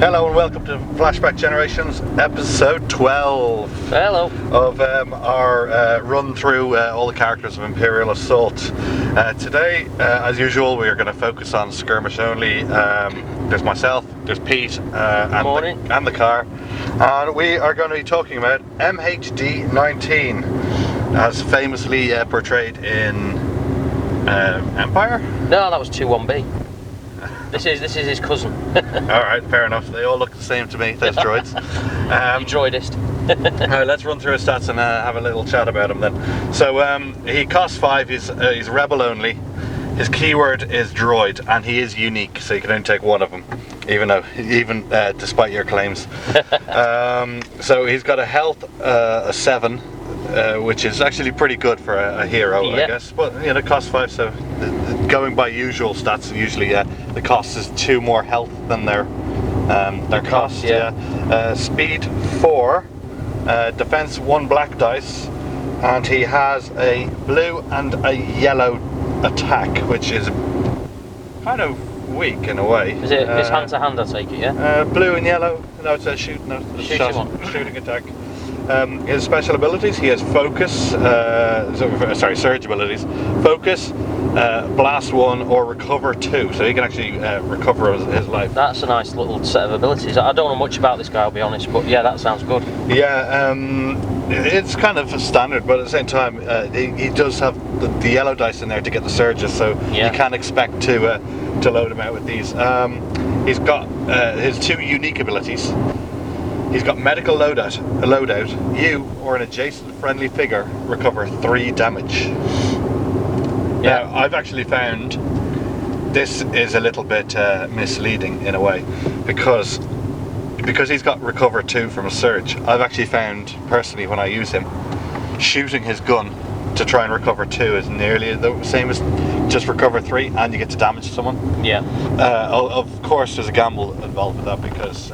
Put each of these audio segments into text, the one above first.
Hello and welcome to Flashback Generations, episode 12. Hello. Of our run through all the characters of Imperial Assault. Today, as usual, we are going to focus on Skirmish only. There's myself, there's Pete, and the car. And we are going to be talking about MHD-17, as famously portrayed in Empire? No, that was 2-1B. This is his cousin. Alright, fair enough. They all look the same to me, those droids. You droidist. Alright, let's run through his stats and have a little chat about him then. So, he costs 5, he's rebel only. His keyword is droid, and he is unique, so you can only take one of them, even despite your claims. So he's got a health a 7, which is actually pretty good for a hero, I guess. But you know, it costs 5, so going by usual stats, usually the cost is 2 more health than their cost. Speed 4, defense 1 black dice, and he has a blue and a yellow attack, which is kind of weak in a way. Is it? It's hand to hand, I take it, yeah. Blue and yellow. No, it's a shooting attack. His special abilities: he has focus. Surge abilities: focus, blast 1, or recover 2. So he can actually recover his life. That's a nice little set of abilities. I don't know much about this guy, I'll be honest, but yeah, that sounds good. Yeah, it's kind of standard, but at the same time, he does have the yellow dice in there to get the surges, so you can expect to load him out with these. He's got his 2 unique abilities. He's got medical loadout. You or an adjacent friendly figure recover 3 damage. Now, I've actually found this is a little bit misleading in a way, because he's got recover 2 from a surge. I've actually found, personally, when I use him, shooting his gun to try and recover 2 is nearly the same as just recover 3, and you get to damage someone. Yeah. Of course, there's a gamble involved with that, because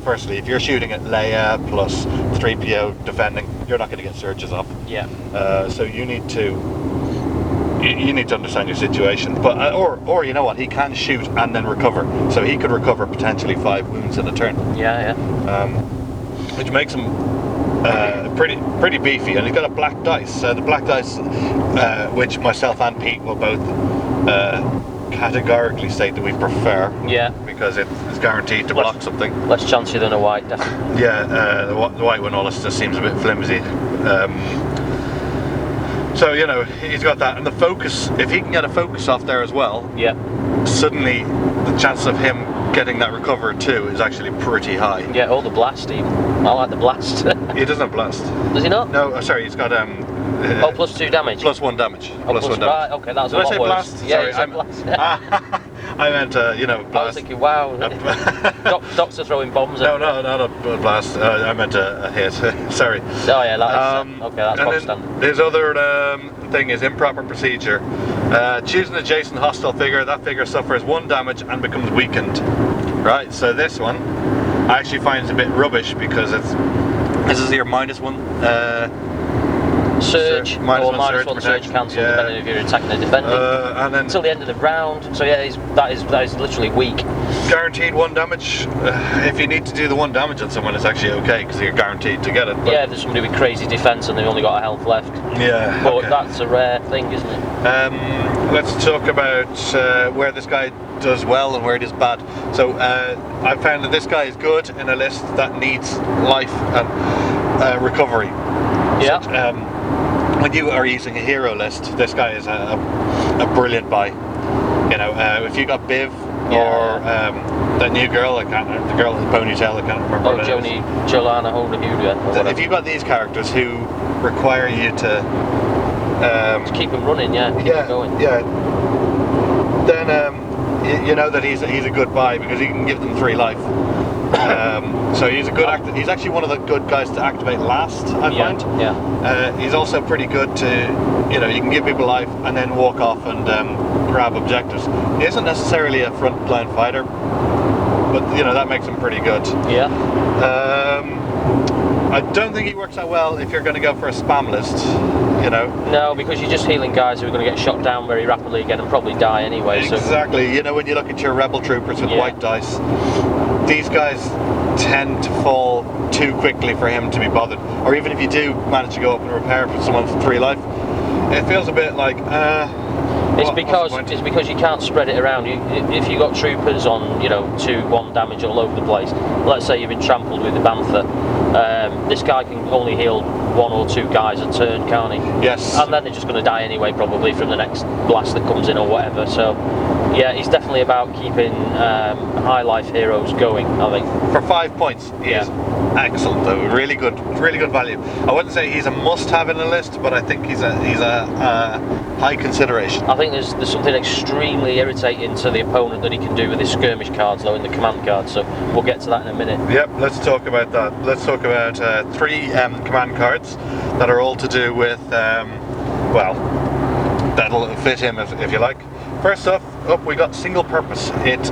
firstly, if you're shooting at Leia plus 3PO defending, you're not going to get surges off. Yeah. So you need to understand your situation. But or you know what, he can shoot and then recover, so he could recover potentially 5 wounds in a turn. Yeah. Which makes him pretty beefy, and he's got a black dice. The black dice, which myself and Pete will both categorically state that we prefer. Yeah. Because it's guaranteed to block something. Less chancy than a white, definitely. Yeah, the white one always just seems a bit flimsy. So you know, he's got that, and the focus. If he can get a focus off there as well, suddenly the chance of him getting that recover 2 is actually pretty high. Yeah, or the blast even. I like the blast. He doesn't have blast. Does he not? No, sorry, he's got plus 2 damage. Plus 1 damage. Plus 1 damage. Right, okay, that's a lot worse. Blast? Yeah, sorry, blast. I meant blast. I was thinking, wow. Doctor throwing bombs. No, not a blast. I meant a hit. Sorry. Oh yeah, okay, that's box standard. His other thing is improper procedure. Choose an adjacent hostile figure. That figure suffers 1 damage and becomes weakened. Right. So this one, I actually find it's a bit rubbish, because this is your -1. Surge, or -1 surge cancel, depending if you're attacking or defending. And then until the end of the round. So yeah, that is literally weak. Guaranteed 1 damage. If you need to do the 1 damage on someone, it's actually okay, because you're guaranteed to get it. But yeah, there's somebody with crazy defense and they've only got a health left. Yeah. But that's a rare thing, isn't it? Let's talk about where this guy does well and where it is bad. So I found that this guy is good in a list that needs life and recovery. Yeah. So, when you are using a hero list, this guy is a brilliant buy. You know, if you got Biv or that new girl, the girl with the ponytail, I can't remember. Jolana Holder-Huda. If you've got these characters who require you to keep them running, keep them going. Yeah. Then you know that he's a good buy, because he can give them 3 life. So he's a good he's actually one of the good guys to activate last, I find. Yeah. He's also pretty good to, you can give people life and then walk off and grab objectives. He isn't necessarily a front-line fighter, but that makes him pretty good. Yeah. I don't think he works out well if you're going to go for a spam list, No, because you're just healing guys who are going to get shot down very rapidly again and probably die anyway. Exactly. So. When you look at your rebel troopers with white dice, these guys tend to fall too quickly for him to be bothered. Or even if you do manage to go up and repair for someone for 3 life, it feels a bit like it's because you can't spread it around. If you got troopers on 2-1 damage all over the place, let's say you've been trampled with the Bantha, this guy can only heal 1 or 2 guys a turn, can't he? Yes. And then they're just going to die anyway, probably from the next blast that comes in or whatever. So yeah, he's definitely about keeping high life heroes going, I think. For 5 points, he is excellent though. Really good value. I wouldn't say he's a must-have in the list, but I think he's a high consideration. I think there's something extremely irritating to the opponent that he can do with his skirmish cards though in the command cards. So we'll get to that in a minute. Yep, let's talk about that. Let's talk about 3 command cards that are all to do with well, that'll fit him if you like. First up we got single purpose. It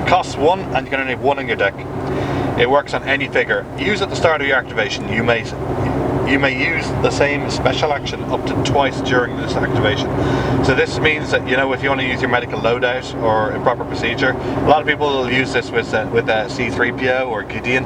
costs 1 and you're going to need 1 in your deck. It works on any figure. Used at the start of your activation. You may use the same special action up to twice during this activation. So this means that, if you want to use your medical loadout or improper procedure, a lot of people will use this with C-3PO or Gideon,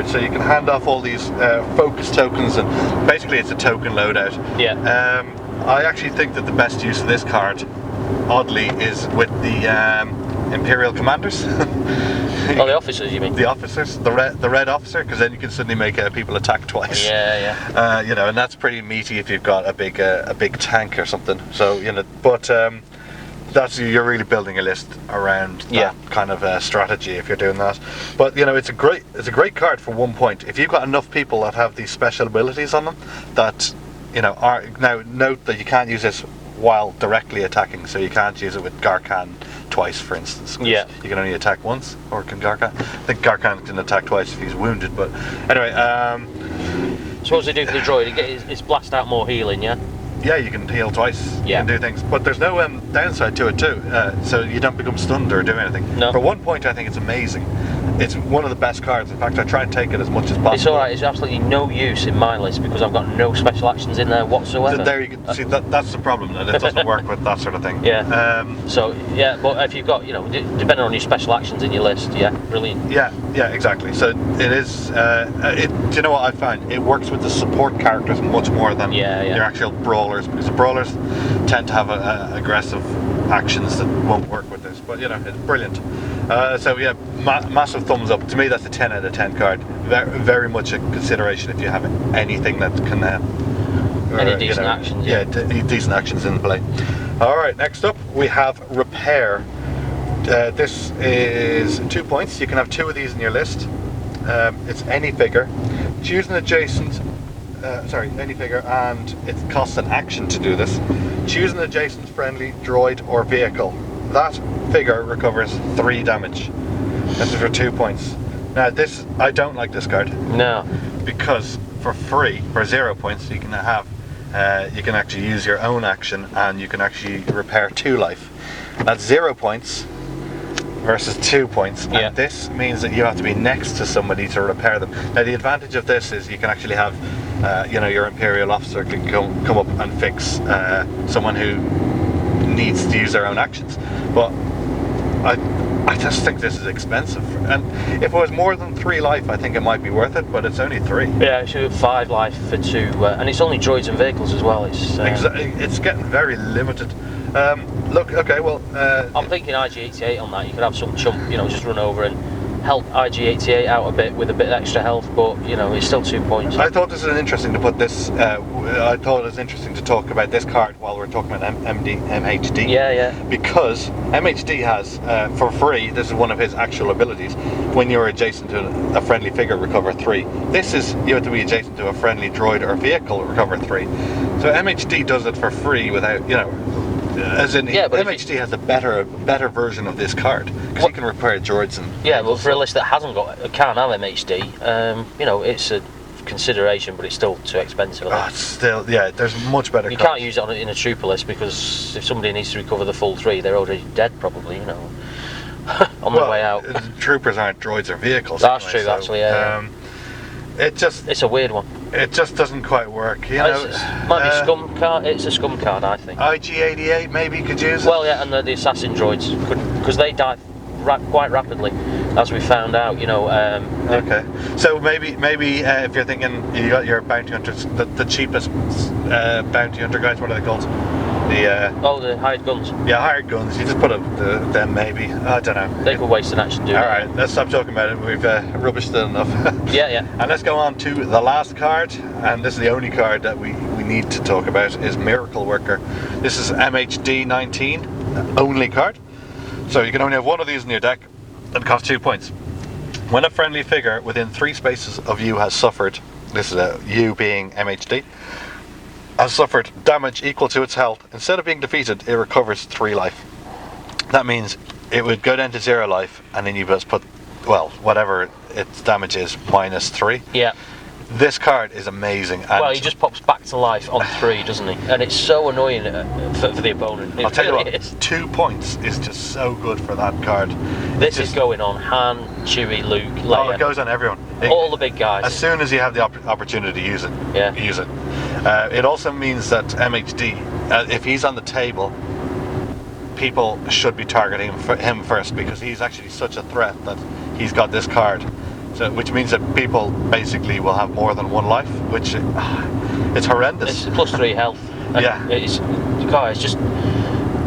so you can hand off all these focus tokens, and basically it's a token loadout. Yeah. I actually think that the best use of this card, oddly, is with the Imperial commanders. Oh, the officers, you mean? The officers, the red officer, because then you can suddenly make people attack twice. Yeah. And that's pretty meaty if you've got a big tank or something. So but you're really building a list around that kind of strategy if you're doing that. But it's a great card for 1 point. If you've got enough people that have these special abilities on them, that are now note that you can't use this while directly attacking, so you can't use it with Garkan twice, for instance. Yeah. You can only attack once, or can Garkan? I think Garkan can attack twice if he's wounded, but anyway. So what does it do for the droid? It's blast out more healing, yeah? Yeah, you can heal twice, you Yeah. can do things, but there's no downside to it too, so you don't become stunned or do anything. No. For 1 point, I think it's amazing. It's one of the best cards. In fact, I try and take it as much as possible. It's alright, it's absolutely no use in my list because I've got no special actions in there whatsoever. There you go. See, that's the problem, that it doesn't work with that sort of thing. Yeah. So, yeah, but if you've got, depending on your special actions in your list, yeah, brilliant. Yeah, exactly. So it is, do you know what I find? It works with the support characters much more than your actual brawlers, because the brawlers tend to have aggressive actions that won't work with this, but it's brilliant. So yeah, massive thumbs up. To me, that's a 10 out of 10 card. Very much a consideration if you have anything that can any decent actions. Yeah, decent actions in play. Alright, next up we have Repair. This is 2 points. You can have 2 of these in your list. It's any figure. Choose an adjacent any figure, and it costs an action to do this. Choose an adjacent friendly droid or vehicle. That figure recovers 3 damage. This is for 2 points. Now this, I don't like this card. No. Because for 0 points, you can have, you can actually use your own action, and you can actually repair 2 life. That's 0 points versus 2 points, and this means that you have to be next to somebody to repair them. Now the advantage of this is you can actually have, your Imperial officer can come up and fix someone who needs to use their own actions. But I just think this is expensive, and if it was more than 3 life, I think it might be worth it, but it's only 3. Yeah, it should have 5 life for 2, and it's only droids and vehicles as well. It's getting very limited. Look, okay, well, I'm thinking IG-88 on that. You could have some chump, just run over and help IG-88 out a bit with a bit of extra health, but it's still 2 points. I thought this was interesting to put this. I thought it was interesting to talk about this card while we're talking about MHD. Yeah. Because MHD has, for free, this is one of his actual abilities. When you're adjacent to a friendly figure, recover 3. This is, you have to be adjacent to a friendly droid or vehicle, recover 3. So MHD does it for free without, as in, MHD has a better version of this card, because he can repair droids and... Yeah, well, for a list that can't have MHD, it's a consideration, but it's still too expensive. It's still, there's much better You cards. can't use it in a trooper list, because if somebody needs to recover the full 3, they're already dead, probably, on their way out. Troopers aren't droids or vehicles. That's anyway, true, actually, yeah. It's a weird one. It just doesn't quite work, might be scum card. It's a scum card, I think. IG-88 maybe could use it. Well, yeah, and the assassin droids could, because they die quite rapidly. as we found out, you know. Okay, so maybe if you're thinking you got your bounty hunters, the cheapest bounty hunter guys, what are they called? The hired guns. Yeah, hired guns. You just put up them maybe. I don't know. They could waste an action doing it. Alright, let's stop talking about it. We've rubbished it enough. Yeah. And let's go on to the last card, and this is the only card that we need to talk about, is Miracle Worker. This is MHD-17 only card. So you can only have one of these in your deck, and it costs 2 points. When a friendly figure within 3 spaces of you has suffered, this is you being MHD, has suffered damage equal to its health, instead of being defeated, it recovers 3 life. That means it would go down to 0 life, and then you just put, well, whatever its damage is, -3. Yeah. This card is amazing. And well, he just pops back to life on 3, doesn't he? And it's so annoying for the opponent. I'll tell you what, 2 points is just so good for that card. This is going on Han, Chewie, Luke, Leia. Oh, it goes on everyone. All the big guys. As soon as you have the opportunity to use it, use it. It also means that MHD, if he's on the table, people should be targeting him first, because he's actually such a threat that he's got this card. So, which means that people basically will have more than 1 life, which it's horrendous. It's +3 health. And yeah.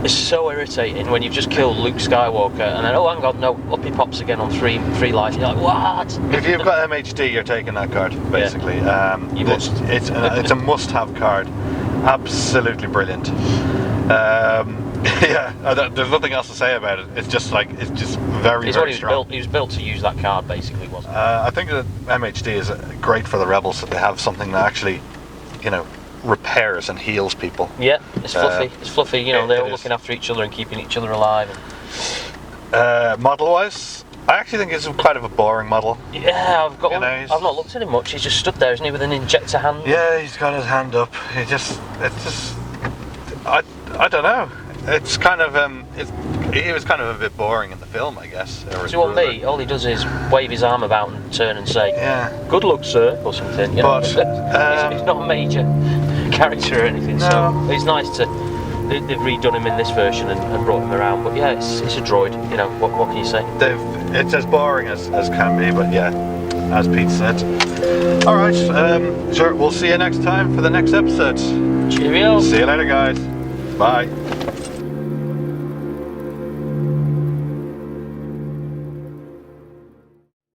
It's so irritating when you've just killed Luke Skywalker and then, oh hang on, no, up he pops again on 3 life. You're like, what? If you've got MHD, you're taking that card, basically. Yeah. You must. It's a must-have card. Absolutely brilliant. Yeah, there's nothing else to say about it. It's just very strong. He was built to use that card, basically, wasn't he? I think that MHD is great for the rebels, that they have something that actually, you know, repairs and heals people. Yeah, it's fluffy. It's fluffy. You know, they're all looking after each other and keeping each other alive. Model-wise, I actually think it's kind of a boring model. Yeah, I've not looked at him much. He's just stood there, isn't he, with an injector hand? Yeah, he's got his hand up. I don't know. It's kind of he was kind of a bit boring in the film, I guess. Do you want me? All he does is wave his arm about and turn and say, "Good luck, sir," or something. You know? But he's not a major character or anything. No. So it's nice to they've redone him in this version and brought him around. But yeah, it's a droid. You know, what can you say? It's as boring as can be, but yeah, as Pete said. All right, sure. We'll see you next time for the next episode. Cheerio. See you later, guys. Bye.